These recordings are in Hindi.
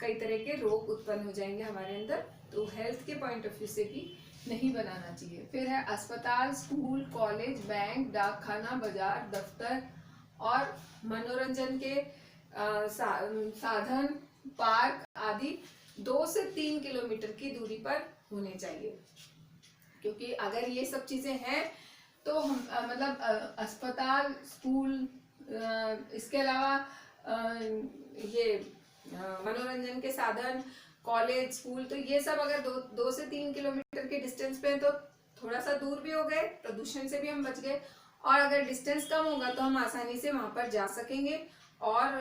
कई तरह के रोग उत्पन्न हो जाएंगे हमारे अंदर, तो हेल्थ के पॉइंट ऑफ व्यू से भी नहीं बनाना चाहिए। फिर है अस्पताल, स्कूल, कॉलेज, बैंक, डाकखाना, बाजार, दफ्तर और मनोरंजन के साधन, पार्क आदि 2 से 3 किलोमीटर की दूरी पर होने चाहिए। क्योंकि अगर ये सब चीजें हैं तो हम मतलब अस्पताल, स्कूल, इसके अलावा ये मनोरंजन के साधन, कॉलेज, स्कूल, तो ये सब अगर 2 से 3 किलोमीटर के डिस्टेंस पे है तो थोड़ा सा दूर भी हो गए, प्रदूषण से भी हम बच गए। और अगर डिस्टेंस कम होगा तो हम आसानी से वहां पर जा सकेंगे और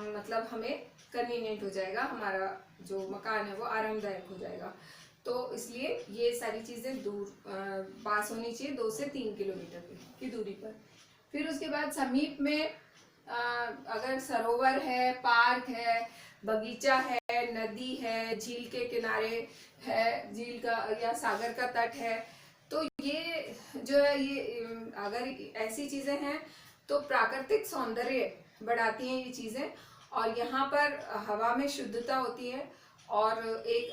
मतलब हमें कन्वीनियंट हो जाएगा, हमारा जो मकान है वो आरामदायक हो जाएगा। तो इसलिए ये सारी चीजें दूर पास होनी चाहिए 2 से 3 किलोमीटर की दूरी पर। फिर उसके बाद समीप में अगर सरोवर है, पार्क है, बगीचा है, नदी है, झील के किनारे है, झील का या सागर का तट है, तो ये जो है ये अगर ऐसी चीजें हैं तो प्राकृतिक सौंदर्य बढ़ाती हैं ये चीजें, और यहाँ पर हवा में शुद्धता होती है और एक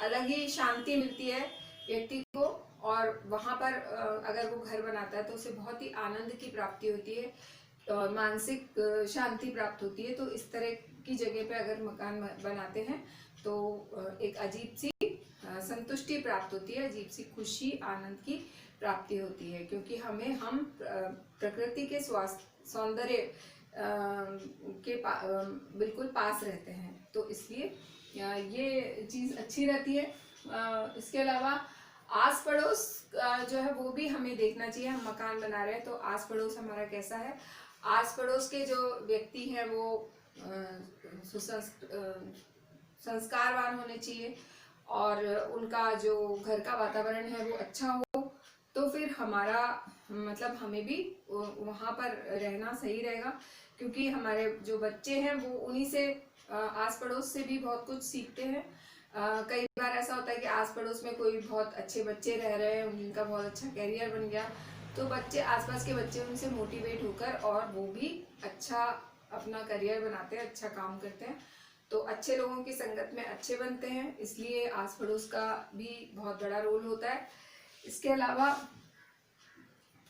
अलग ही शांति मिलती है व्यक्ति को। और वहाँ पर अगर वो घर बनाता है तो उसे बहुत ही आनंद की प्राप्ति होती है और मानसिक शांति प्राप्त होती है। तो इस तरह की जगह पे अगर मकान बनाते हैं तो एक अजीब सी संतुष्टि प्राप्त होती है, अजीब सी खुशी, आनंद की प्राप्ति होती है, क्योंकि हम प्रकृति के सौंदर्य के बिल्कुल पास रहते हैं, तो इसलिए ये चीज अच्छी रहती है। इसके अलावा आस पड़ोस जो है वो भी हमें देखना चाहिए। हम मकान बना रहे हैं तो आस पड़ोस हमारा कैसा है, आस पड़ोस के जो व्यक्ति हैं वो संस्कारवान होने चाहिए और उनका जो घर का वातावरण है वो अच्छा हो, तो फिर हमारा मतलब हमें भी वहाँ पर रहना सही रहेगा। क्योंकि हमारे जो बच्चे हैं वो उन्हीं से आस पड़ोस से भी बहुत कुछ सीखते हैं। कई बार ऐसा होता है कि आस पड़ोस में कोई बहुत अच्छे बच्चे रह रहे हैं, उनका बहुत अच्छा कैरियर बन गया, तो बच्चे, आसपास के बच्चे उनसे मोटिवेट होकर और वो भी अच्छा अपना करियर बनाते हैं, अच्छा काम करते हैं। तो अच्छे लोगों की संगत में अच्छे बनते हैं, इसलिए आस पड़ोस का भी बहुत बड़ा रोल होता है। इसके अलावा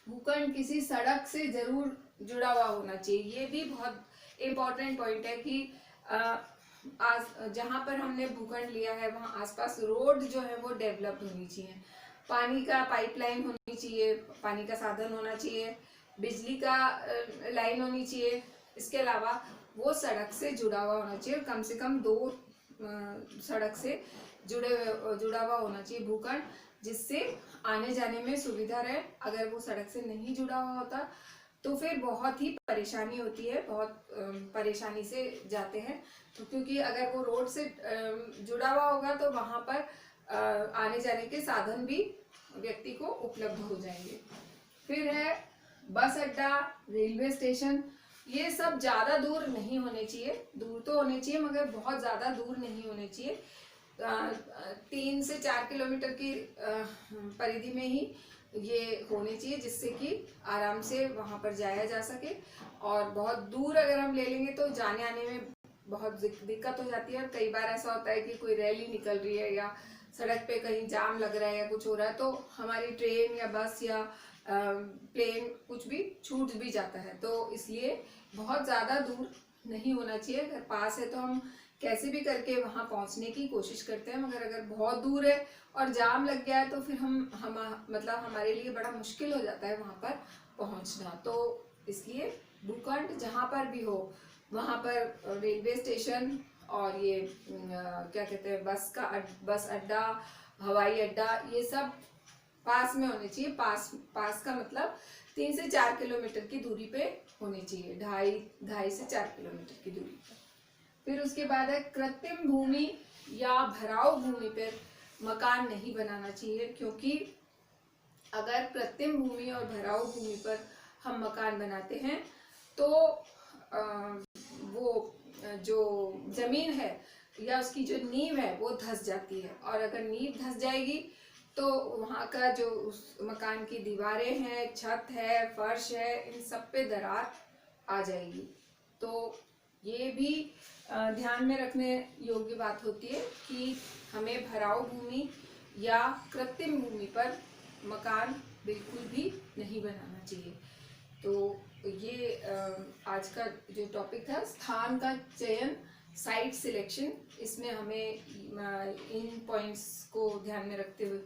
भूखंड किसी सड़क से जरूर जुड़ा हुआ होना चाहिए। ये भी बहुत इम्पोर्टेंट पॉइंट है कि जहाँ पर हमने भूखंड लिया है वहाँ आसपास रोड जो है वो डेवलप होनी चाहिए, पानी का पाइपलाइन होनी चाहिए, पानी का साधन होना चाहिए, बिजली का लाइन होनी चाहिए। इसके अलावा वो सड़क से जुड़ा हुआ होना चाहिए, कम से कम 2 सड़क से जुड़ा हुआ होना चाहिए भूखंड, जिससे आने जाने में सुविधा रहे। अगर वो सड़क से नहीं जुड़ा हुआ होता तो फिर बहुत ही परेशानी होती है, बहुत परेशानी से जाते हैं। तो क्योंकि अगर वो रोड से जुड़ा हुआ होगा तो वहाँ पर आने जाने के साधन भी व्यक्ति को उपलब्ध हो जाएंगे। फिर है बस अड्डा, रेलवे स्टेशन, ये सब ज्यादा दूर नहीं होने चाहिए, दूर तो होने चाहिए मगर बहुत ज्यादा दूर नहीं होने चाहिए। 3 से 4 किलोमीटर की परिधि में ही ये होने चाहिए, जिससे कि आराम से वहां पर जाया जा सके। और बहुत दूर अगर हम ले लेंगे तो जाने आने में बहुत दिक्कत हो जाती है। और कई बार ऐसा होता है कि कोई रैली निकल रही है या सड़क पे कहीं जाम लग रहा है या कुछ हो रहा है, तो हमारी ट्रेन या बस या प्लेन कुछ भी छूट भी जाता है। तो इसलिए बहुत ज़्यादा दूर नहीं होना चाहिए। अगर पास है तो हम कैसे भी करके वहाँ पहुँचने की कोशिश करते हैं, मगर अगर बहुत दूर है और जाम लग गया है तो फिर हम मतलब हमारे लिए बड़ा मुश्किल हो जाता है वहाँ पर पहुँचना। तो इसलिए भूखंड जहाँ पर भी हो वहाँ पर रेलवे स्टेशन और ये क्या कहते हैं बस अड्डा, हवाई अड्डा, ये सब पास में होने चाहिए। पास का मतलब 3 से 4 किलोमीटर की दूरी पे होनी चाहिए, ढाई से 4 किलोमीटर की दूरी पर। फिर उसके बाद है कृत्रिम भूमि या भराव भूमि पर मकान नहीं बनाना चाहिए, क्योंकि अगर कृत्रिम भूमि और भराव भूमि पर हम मकान बनाते हैं तो वो जो जमीन है या उसकी जो नींव है वो धंस जाती है, और अगर नींव धंस जाएगी तो वहाँ का जो उस मकान की दीवारें हैं, छत है, फर्श है, इन सब पे दरार आ जाएगी। तो ये भी ध्यान में रखने योग्य बात होती है कि हमें भराव भूमि या कृत्रिम भूमि पर मकान बिल्कुल भी नहीं बनाना चाहिए। तो ये आज का जो टॉपिक था, स्थान का चयन, साइट सिलेक्शन, इसमें हमें इन पॉइंट्स को ध्यान में रखते हुए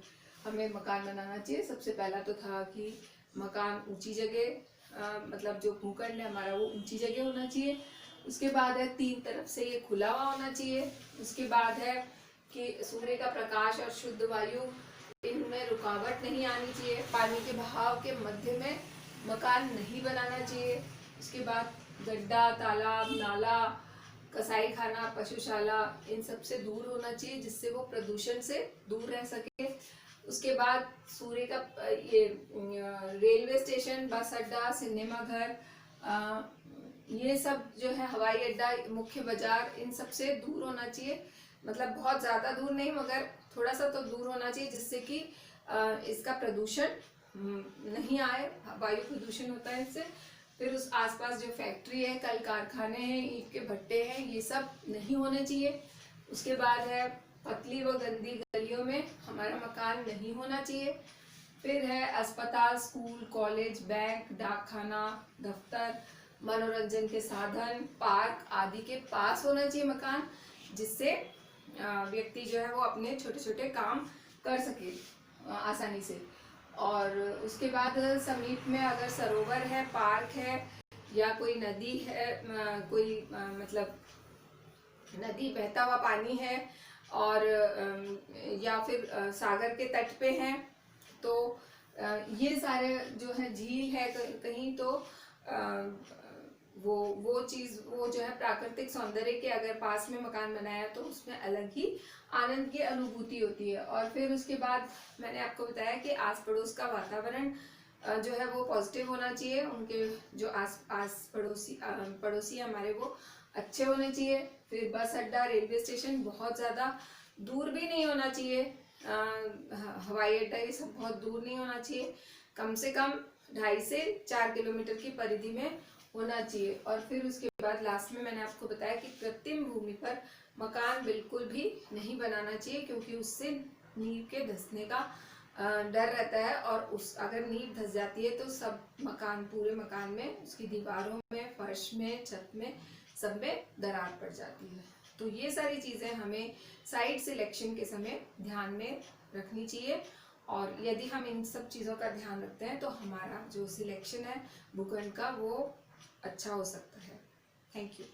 हमें मकान बनाना चाहिए। सबसे पहला तो था कि मकान ऊंची जगह, मतलब जो भूखंड है हमारा वो ऊंची जगह होना चाहिए। उसके बाद है 3 तरफ से ये खुला हुआ होना चाहिए। उसके बाद है कि सूर्य का प्रकाश और शुद्ध वायु, इनमें रुकावट नहीं आनी चाहिए। पानी के बहाव के मध्य में मकान नहीं बनाना चाहिए। उसके बाद गड्ढा, तालाब, नाला, कसाई खाना, पशुशाला, इन सब से दूर होना चाहिए जिससे वो प्रदूषण से दूर रह सके। उसके बाद सूर्य का ये रेलवे स्टेशन, बस अड्डा, सिनेमा घर, ये सब जो है, हवाई अड्डा, मुख्य बाजार, इन सब से दूर होना चाहिए। मतलब बहुत ज़्यादा दूर नहीं मगर थोड़ा सा तो दूर होना चाहिए जिससे कि इसका प्रदूषण नहीं आए। वायु प्रदूषण होता है इससे। फिर उस आसपास जो फैक्ट्री है, कल कारखाने हैं, ईंट के भट्टे हैं, ये सब नहीं होने चाहिए। उसके बाद है पतली व गंदी गलियों में हमारा मकान नहीं होना चाहिए। फिर है अस्पताल, स्कूल, कॉलेज, बैंक, डाकखाना, दफ्तर, मनोरंजन के साधन, पार्क आदि के पास होना चाहिए मकान, जिससे व्यक्ति जो है वो अपने छोटे छोटे काम कर सके आसानी से। और उसके बाद समीप में अगर सरोवर है, पार्क है या कोई नदी है, कोई मतलब नदी, बहता हुआ पानी है और या फिर सागर के तट पे हैं, तो ये सारे जो है, झील है कहीं, तो वो चीज़, वो जो है प्राकृतिक सौंदर्य के अगर पास में मकान बनाया तो उसमें अलग ही आनंद की अनुभूति होती है। और फिर उसके बाद मैंने आपको बताया कि आस पड़ोस का वातावरण जो है वो पॉजिटिव होना चाहिए। उनके जो आस पड़ोसी हमारे वो अच्छे होने चाहिए। फिर बस अड्डा, रेलवे स्टेशन बहुत ज़्यादा दूर भी नहीं होना चाहिए। हवाई अड्डा, ये सब बहुत दूर नहीं होना चाहिए। कम से कम 2.5 से 4 किलोमीटर की परिधि में होना चाहिए। और फिर उसके बाद लास्ट में मैंने आपको बताया कि कृत्रिम भूमि पर मकान बिल्कुल भी नहीं बनाना चाहिए, क्योंकि उससे नींव के धंसने का डर रहता है। और अगर नींव धंस जाती है तो सब मकान, पूरे मकान में, उसकी दीवारों में, फर्श में, छत में, सब में दरार पड़ जाती है। तो ये सारी चीज़ें हमें साइट सिलेक्शन के समय ध्यान में रखनी चाहिए। और यदि हम इन सब चीज़ों का ध्यान रखते हैं तो हमारा जो सिलेक्शन है भूखंड का वो अच्छा हो सकता है। Thank you.